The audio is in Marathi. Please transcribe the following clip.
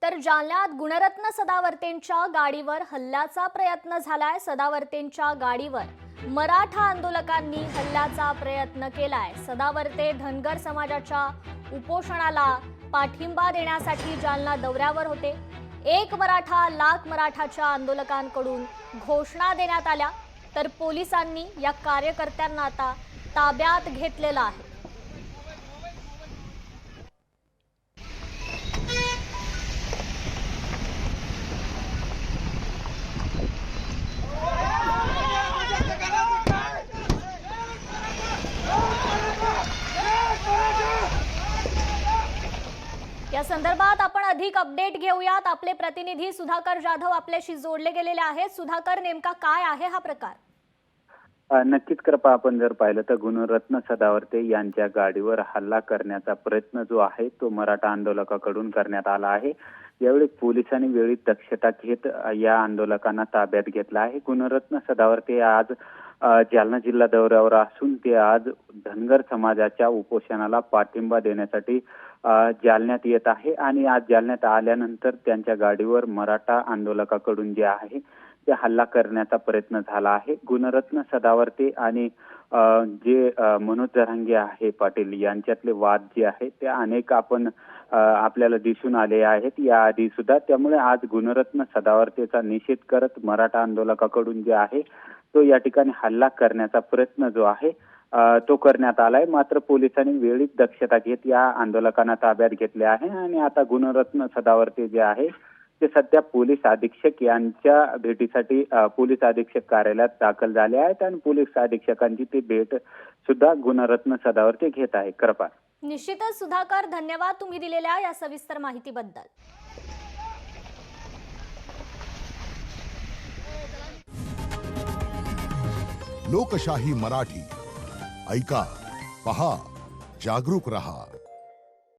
तर जालन्यात गुणरत्न सदावर्तेंच्या गाडीवर हल्ल्याचा प्रयत्न झालाय। सदावर्तेंच्या गाडीवर मराठा आंदोलकांनी हल्ल्याचा प्रयत्न केलाय। सदावर्ते धनगर समाजाच्या उपोषणाला पाठिंबा देण्यासाठी जालना दौऱ्यावर होते। एक मराठा लाख मराठाच्या आंदोलकांकडून घोषणा देण्यात आल्या, तर पोलिसांनी या कार्यकर्त्यांना आता ताब्यात घेतलेलं आहे। या संदर्भात आपण अधिक अपडेट घेऊयात। आपले प्रतिनिधी सुधाकर जाधव आपल्याशी जोडले गेलेले आहेत। सुधाकर, नेमका काय आहे हा प्रकार? नक्कीच कृपा, आपण जर पाहिलं तर गुणरत्न सदावर्ते यांच्या गाडीवर हल्ला करण्याचा प्रयत्न जो आहे तो मराठा आंदोलकाकडून करण्यात आला आहे। यावेळी पोलिसांनी वेळी दक्षता घेत या आंदोलकांना ताब्यात घेतला आहे। गुणरत्न सदावर्ते आज जालना जिल्हा दौऱ्यावर असून ते आज धनगर समाजाच्या उपोषणाला पाठिंबा देण्यासाठी जालन्यात येत आहे आणि आज जालन्यात आल्यानंतर त्यांच्या गाडीवर मराठा आंदोलकाकडून जे आहे ते हल्ला करण्याचा प्रयत्न झाला आहे। गुणरत्न सदावर्ते आणि जे मनोज जरांगे आहे पाटील यांच्यातले वाद जे आहे ते अनेक आपल्याला दिसून आले आहेत याआधी सुद्धा। त्यामुळे आज गुणरत्न सदावर्तेचा निषेध करत मराठा आंदोलकाकडून जे आहे तो या ठिकाणी हल्ला करण्याचा प्रयत्न जो आहे तो करण्यात आलाय। मात्र पोलिसांनी वेळीच दक्षता घेत या आंदोलकांना ताब्यात घेतले आहे आणि आता गुणरत्न सदावर्ते जे आहे ते सध्या पोलीस अधीक्षक यांच्या भेटीसाठी पोलीस अधीक्षक कार्यालयात दाखल झाले आहेत आणि पोलीस अधीक्षकांची ती भेट सुद्धा गुणरत्न सदावर्ते घेत आहे। कृपा, निश्चितच सुधाकर, धन्यवाद तुम्ही दिलेल्या या सविस्तर माहितीबद्दल। लोकशाही मराठी ऐका, पहा, जागरूक रहा।